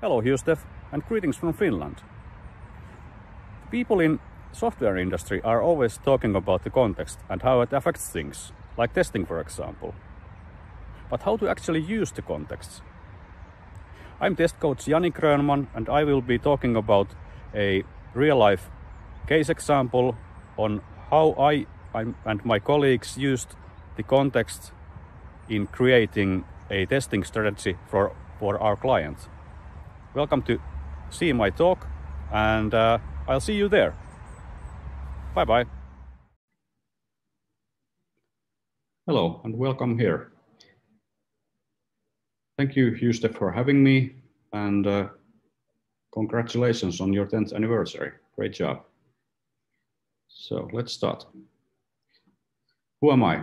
Hello Hustef, and greetings from Finland. People in software industry are always talking about the context and how it affects things, like testing for example. But how to actually use the context? I'm test coach Jani Grönman, and I will be talking about a real-life case example on how I and my colleagues used the context in creating a testing strategy for our clients. Welcome to see my talk, and I'll see you there. Bye-bye. Hello, and welcome here. Thank you, Hustef, for having me, and congratulations on your 10th anniversary. Great job. So let's start. Who am I?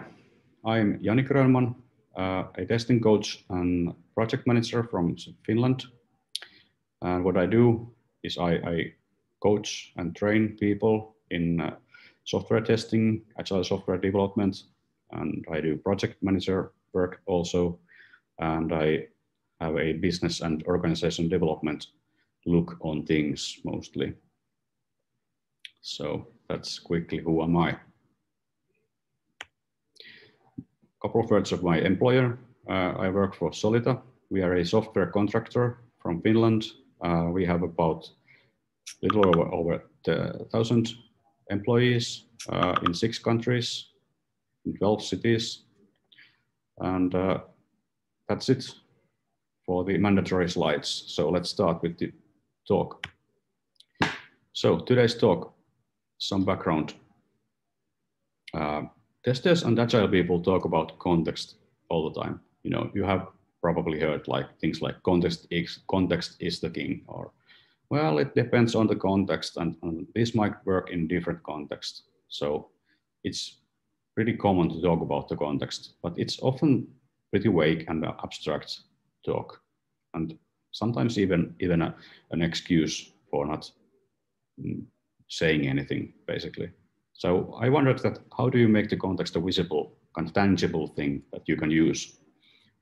I'm Jani Grönman, a testing coach and project manager from Finland. And what I do is I coach and train people in software testing, agile software development, and I do project manager work also. And I have a business and organization development look on things mostly. So that's quickly who am I. Couple of words of my employer. I work for Solita. We are a software contractor from Finland. We have about a little over 1,000 employees in 6 countries, in 12 cities. And that's it for the mandatory slides. So let's start with the talk. So today's talk, some background. Testers and agile people talk about context all the time. You know, you have probably heard like things like context is the king, or well, it depends on the context, and this might work in different contexts. So it's pretty common to talk about the context, but it's often pretty vague and abstract talk, and sometimes even an excuse for not saying anything, basically. So I wondered that how do you make the context a visible, kind of tangible thing that you can use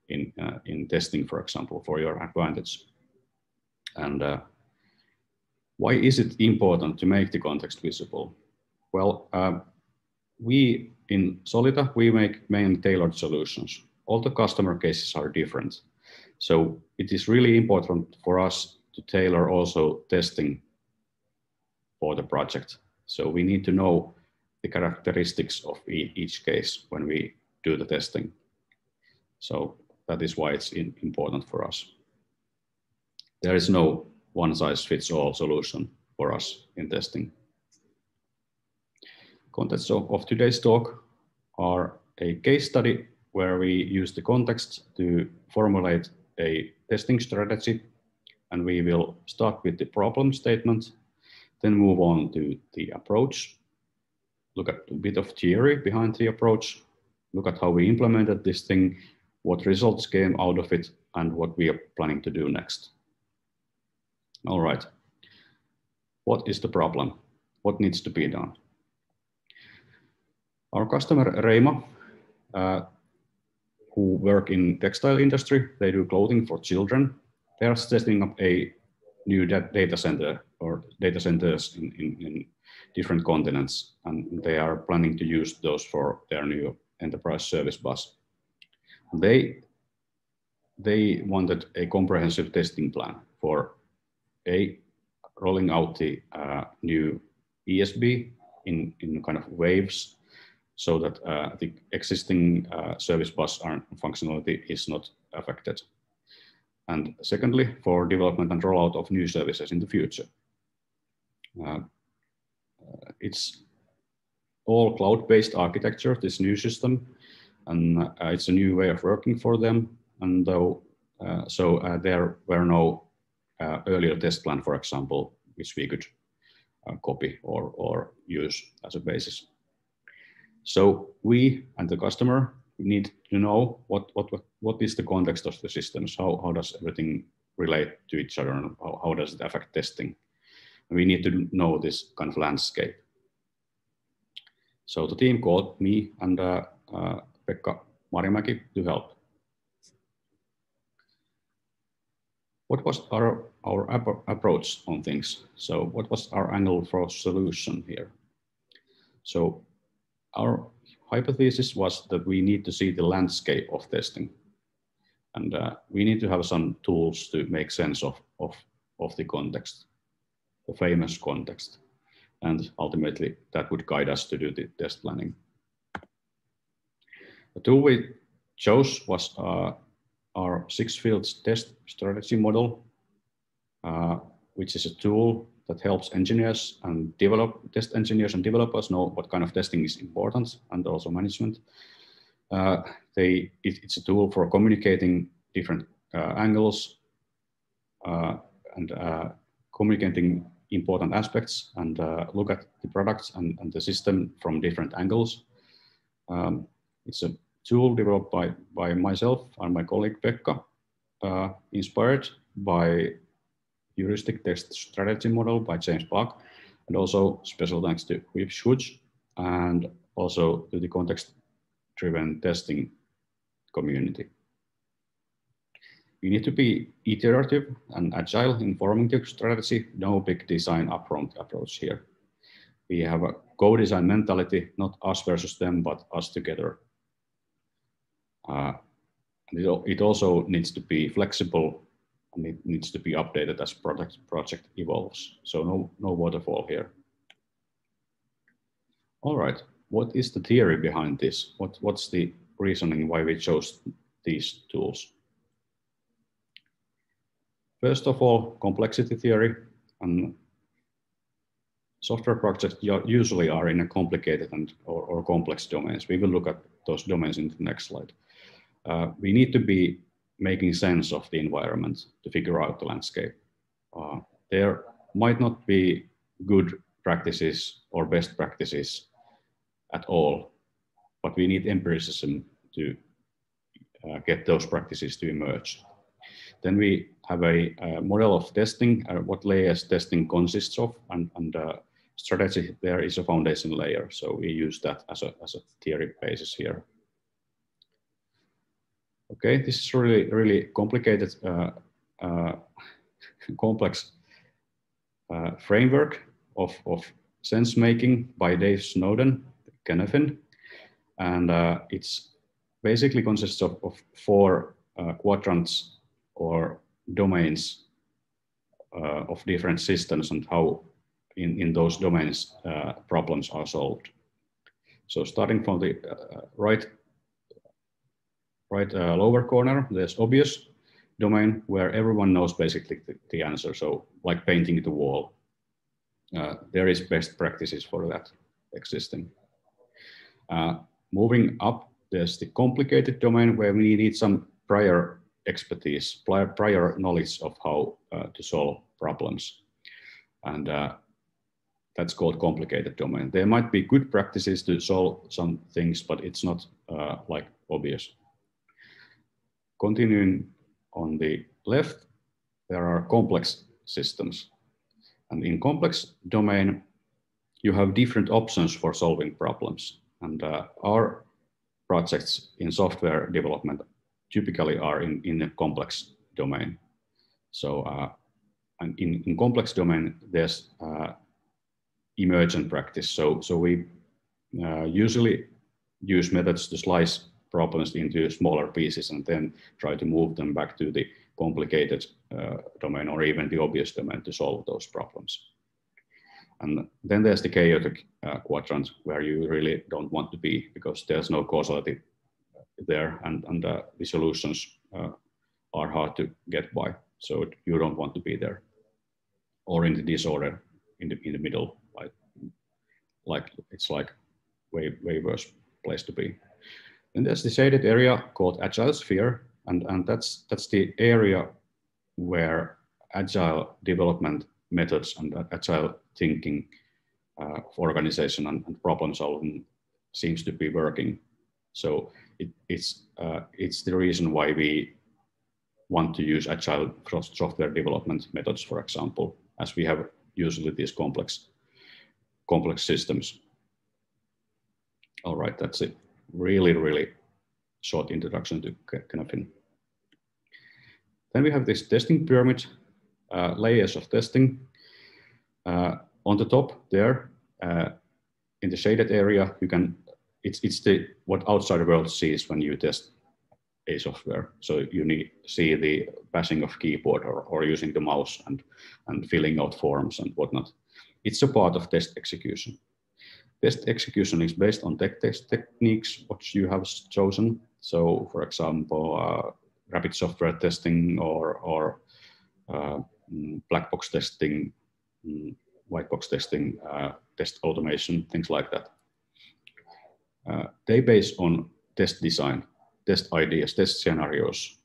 in testing, for example, for your advantage? And why is it important to make the context visible? Well, we in Solita, we make mainly tailored solutions. All the customer cases are different. So it is really important for us to tailor also testing for the project. So we need to know the characteristics of each case when we do the testing. So that is why it's important for us. There is no one-size-fits-all solution for us in testing. Contents of today's talk are a case study where we use the context to formulate a testing strategy, and we will start with the problem statement, then move on to the approach, look at a bit of theory behind the approach, look at how we implemented this thing, what results came out of it, and what we are planning to do next. All right. What is the problem? What needs to be done? Our customer Reima, who work in textile industry, they do clothing for children. They are setting up a new data center or data centers in different continents, and they are planning to use those for their new enterprise service bus. They wanted a comprehensive testing plan for rolling out the new ESB in kind of waves, so that the existing service bus functionality is not affected. And secondly, for development and rollout of new services in the future. It's all cloud-based architecture, this new system, and it's a new way of working for them. And there were no earlier test plan, for example, which we could copy or use as a basis. So we and the customer need to know what is the context of the systems, how does everything relate to each other, and how does it affect testing. And we need to know this kind of landscape. So the team called me and Pekka Marimäki to help. what was our approach on things? So what was our angle for solution here? So our hypothesis was that we need to see the landscape of testing. And we need to have some tools to make sense of the context, the famous context. And ultimately, that would guide us to do the test planning. The tool we chose was our 6-field test strategy model, which is a tool that helps engineers and test engineers and developers know what kind of testing is important, and also management. It's a tool for communicating different angles and communicating important aspects, and look at the products and the system from different angles. It's a tool developed by myself and my colleague Pekka, inspired by heuristic test strategy model by James Buck, and also special thanks to Whip Schutz, and also to the context-driven testing community. You need to be iterative and agile in forming the strategy, no big design upfront approach here. We have a co-design mentality, not us versus them, but us together. It also needs to be flexible, and it needs to be updated as project evolves. So no waterfall here. All right, what is the theory behind this? What's the reasoning why we chose these tools? First of all, complexity theory. And software projects usually are in a complicated or complex domains. We will look at those domains in the next slide. We need to be making sense of the environment to figure out the landscape. There might not be good practices or best practices at all, but we need empiricism to get those practices to emerge. Then we have a model of testing, what layers testing consists of, and strategy there is a foundation layer. So we use that as a theory basis here. Okay, this is really complicated, complex framework of sense making by Dave Snowden, CYNEFIN, and it's basically consists of 4 quadrants or domains of different systems, and how in those domains problems are solved. So starting from the right lower corner, there's obvious domain where everyone knows basically the answer. So like painting the wall, there is best practices for that existing. Moving up, there's the complicated domain where we need some prior expertise, prior knowledge of how to solve problems. And that's called complicated domain. There might be good practices to solve some things, but it's not like obvious. Continuing on the left, there are complex systems. And in complex domain, you have different options for solving problems. And our projects in software development typically are in a complex domain. So and in complex domain, there's emergent practice. So we usually use methods to slice problems into smaller pieces and then try to move them back to the complicated domain or even the obvious domain to solve those problems. And then there's the chaotic quadrant where you really don't want to be, because there's no causality there, and the solutions are hard to get by. So you don't want to be there, or in the disorder in the middle, like it's like way worse place to be. Then there's the shaded area called agile sphere, and that's the area where agile development methods and agile thinking of organization and problem solving seems to be working. So it's the reason why we want to use agile software development methods, for example, as we have usually these complex systems. All right, that's a really short introduction to CYNEFIN. Then we have this testing pyramid, layers of testing. On the top there, in the shaded area, you can, it's what outside world sees when you test a software. So you need to see the bashing of keyboard or using the mouse and filling out forms and whatnot. It's a part of test execution. Test execution is based on test techniques which you have chosen. So, for example, rapid software testing or black box testing, white box testing, test automation, things like that. They base on test design, test ideas, test scenarios,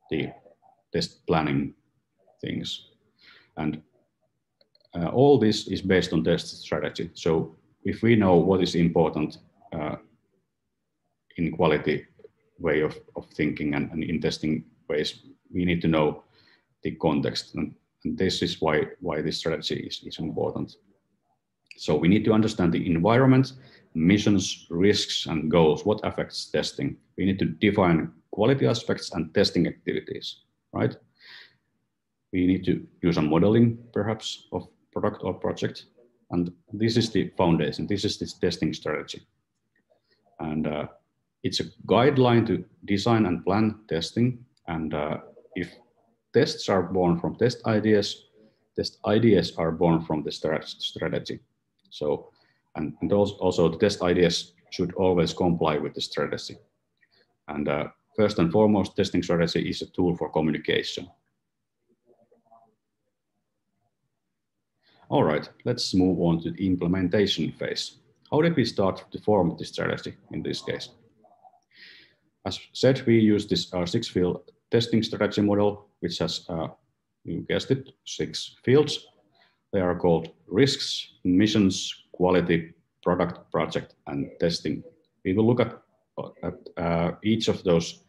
the test planning things. And all this is based on test strategy. So if we know what is important in quality way of thinking and in testing ways, we need to know the context. And this is why this strategy is important. So we need to understand the environment, missions, risks, and goals, what affects testing. We need to define quality aspects and testing activities, right? We need to do some modeling, perhaps, of product or project. And this is the foundation. This is this testing strategy. And it's a guideline to design and plan testing. And if tests are born from test ideas are born from the strategy. So, and also the test ideas should always comply with the strategy. And first and foremost, testing strategy is a tool for communication. All right, let's move on to the implementation phase. How did we start to form the strategy in this case? As said, we use this 6-field testing strategy model, which has, you guessed it, 6 fields. They are called risks, missions, quality, product, project, and testing. We will look at each of those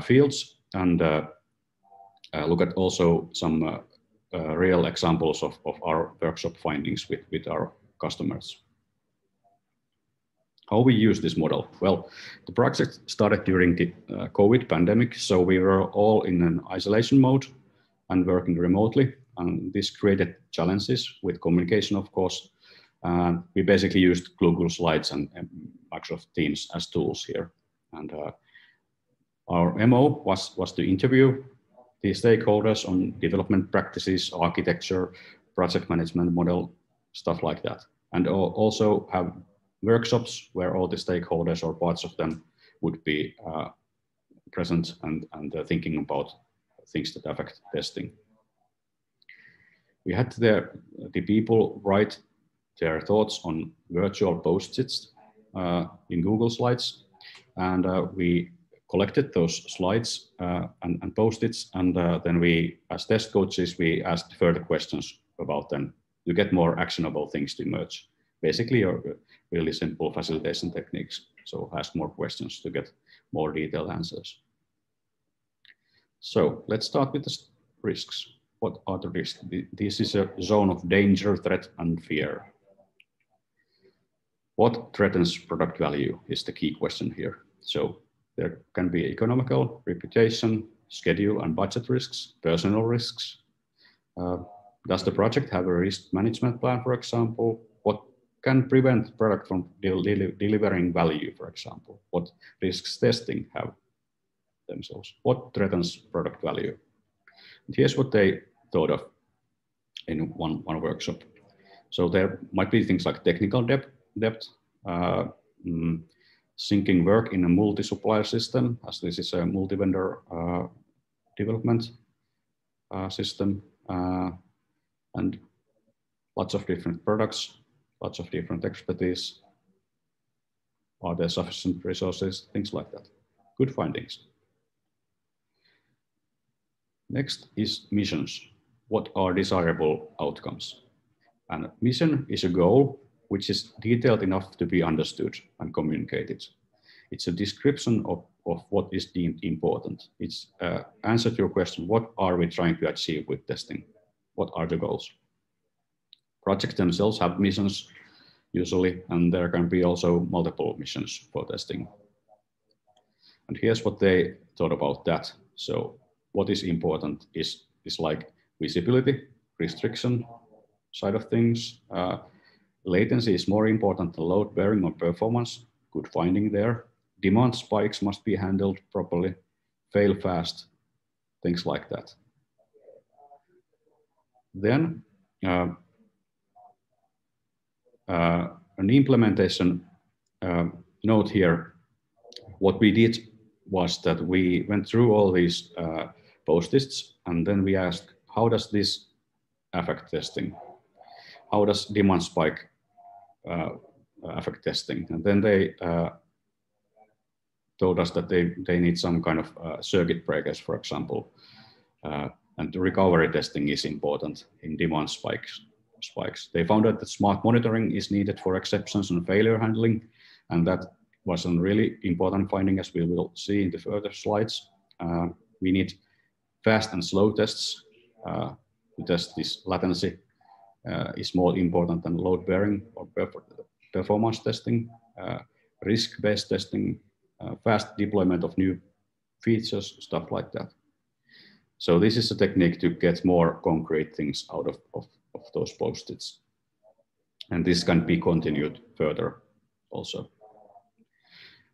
fields and look at also some real examples of our workshop findings with our customers. How we use this model? Well, the project started during the COVID pandemic, so we were all in an isolation mode and working remotely, and this created challenges with communication, of course. We basically used Google Slides and Microsoft Teams as tools here. And our MO was to interview the stakeholders on development practices, architecture, project management model, stuff like that. And also have workshops where all the stakeholders or parts of them would be present and thinking about things that affect testing. We had the people write their thoughts on virtual post-its in Google Slides, and we collected those slides and post-its, and then we, as test coaches, we asked further questions about them to get more actionable things to emerge. Basically, really simple facilitation techniques. So ask more questions to get more detailed answers. So let's start with the risks. What are the risks? This is a zone of danger, threat, and fear. What threatens product value is the key question here. So there can be economical, reputation, schedule and budget risks, personal risks. Does the project have a risk management plan, for example? What can prevent product from delivering value, for example? What risks testing have themselves? What threatens product value? And here's what they thought of in one workshop. So there might be things like technical depth, syncing work in a multi-supplier system, as this is a multi-vendor development system, and lots of different products, lots of different expertise. Are there sufficient resources? Things like that. Good findings. Next is missions. What are desirable outcomes? And mission is a goal which is detailed enough to be understood and communicated. It's a description of what is deemed important. It's answer to your question, what are we trying to achieve with testing? What are the goals? Projects themselves have missions usually, and there can be also multiple missions for testing. And here's what they thought about that. So what is important is like visibility, restriction side of things. Latency is more important than load bearing or performance. Good finding there. Demand spikes must be handled properly. Fail fast, things like that. Then an implementation note here. What we did was that we went through all these post-its, and then we asked, how does this affect testing? How does demand spike affect testing? And then they told us that they need some kind of circuit breakers, for example. And the recovery testing is important in demand spikes. They found out that smart monitoring is needed for exceptions and failure handling, and that was a really important finding, as we will see in the further slides. We need fast and slow tests to test this latency is more important than load bearing or performance testing, risk-based testing, fast deployment of new features, stuff like that. So this is a technique to get more concrete things out of those post-its. And this can be continued further also.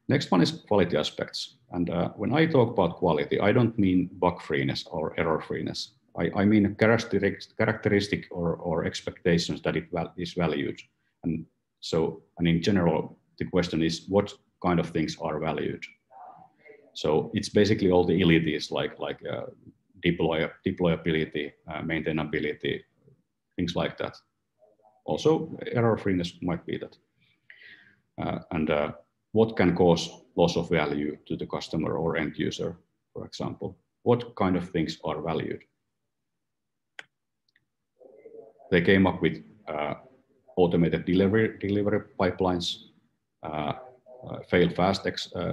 Next one is quality aspects. And when I talk about quality, I don't mean bug freeness or error freeness. I mean a characteristic or expectations that it is valued. And in general, the question is what kind of things are valued? So it's basically all the ilities like deployability, maintainability, things like that. Also, error freeness might be that. What can cause loss of value to the customer or end user, for example? What kind of things are valued? They came up with automated delivery pipelines, fail fast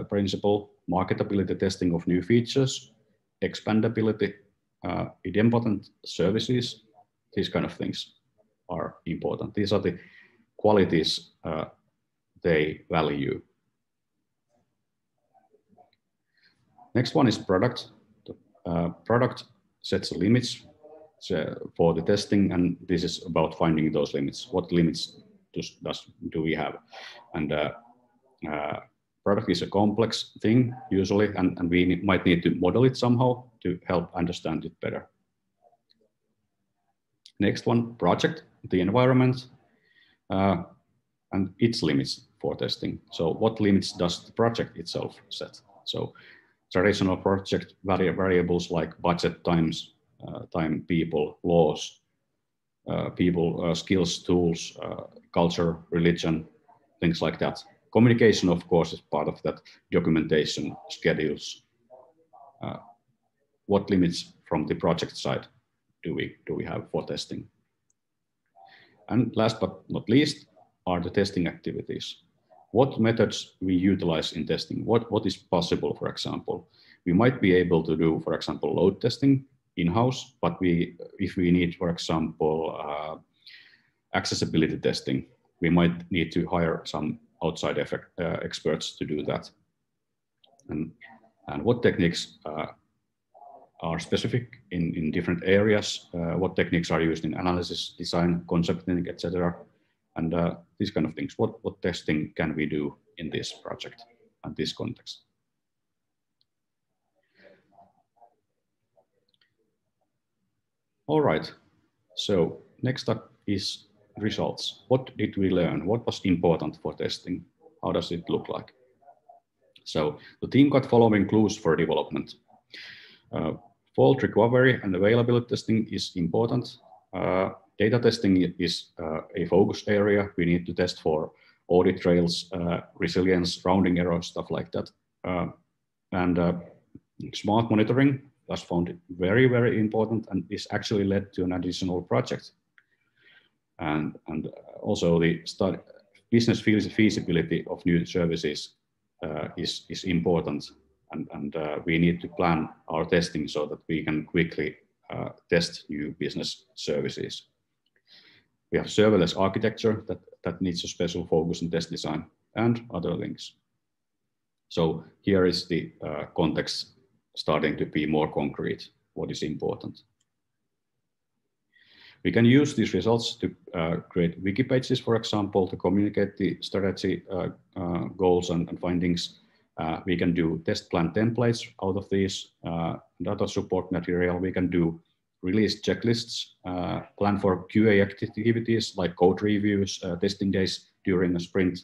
principle, marketability testing of new features, expandability, idempotent services. These kind of things are important. These are the qualities they value. Next one is product. The product sets limits for the testing, and this is about finding those limits. What limits do we have? And product is a complex thing usually, and we might need to model it somehow to help understand it better. Next one, project, the environment, and its limits for testing. So what limits does the project itself set? So traditional project variables like budget, time, people, laws, skills, tools, culture, religion, things like that. Communication, of course, is part of that. Documentation, schedules. What limits from the project side do we have for testing? And last but not least are the testing activities. What methods we utilize in testing? What is possible, for example? We might be able to do, for example, load testing in-house, but if we need, for example, accessibility testing, we might need to hire some outside experts to do that. And what techniques are specific in different areas, what techniques are used in analysis, design, concepting, etc. And these kind of things. What testing can we do in this project and this context? All right, so next up is results. What did we learn? What was important for testing? How does it look like? So the team got following clues for development. Fault recovery and availability testing is important. Data testing is a focus area. We need to test for audit trails, resilience, rounding errors, stuff like that. Smart monitoring was found very, very important and is actually led to an additional project. And also the business feasibility of new services is important. And we need to plan our testing so that we can quickly test new business services. We have serverless architecture that needs a special focus in test design and other things. So here is the context starting to be more concrete. what is important. We can use these results to create wiki pages, for example, to communicate the strategy goals and findings. We can do test plan templates out of these, data support material. We can do release checklists, plan for QA activities like code reviews, testing days during a sprint,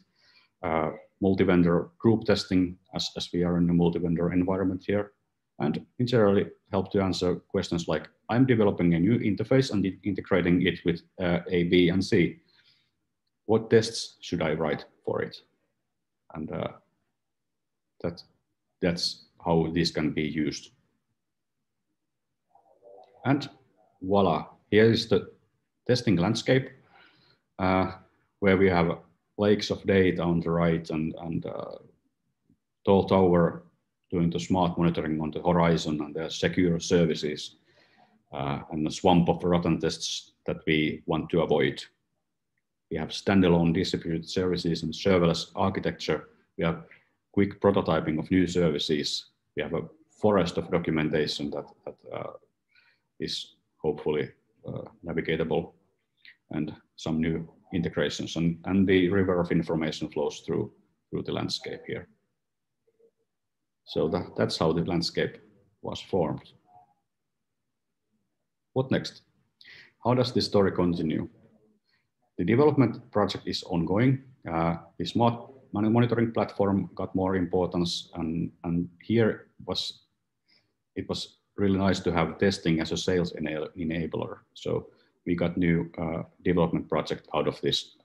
multi-vendor group testing as we are in a multi-vendor environment here, and in general help to answer questions like, I'm developing a new interface and integrating it with A, B, and C. What tests should I write for it? And that's how this can be used. And voila, here is the testing landscape where we have lakes of data on the right and tall tower doing the smart monitoring on the horizon, and the secure services and the swamp of rotten tests that we want to avoid. We have standalone distributed services and serverless architecture. We have quick prototyping of new services. We have a forest of documentation that is hopefully navigatable, and some new integrations, and the river of information flows through the landscape here. So that's how the landscape was formed. What next? How does this story continue? The development project is ongoing. The smart monitoring platform got more importance, and here it was really nice to have testing as a sales enabler. So we got new development project out of this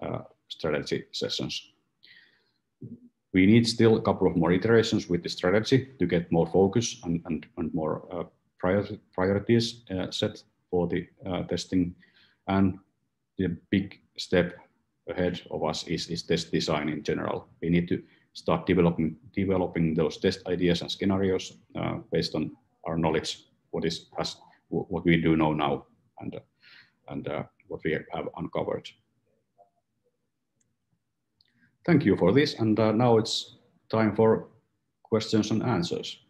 strategy sessions. We need still a couple of more iterations with the strategy to get more focus and more priorities set for the testing. And the big step ahead of us is test design in general. We need to start developing those test ideas and scenarios based on our knowledge, what we do know now, and what we have uncovered. Thank you for this, and now it's time for questions and answers.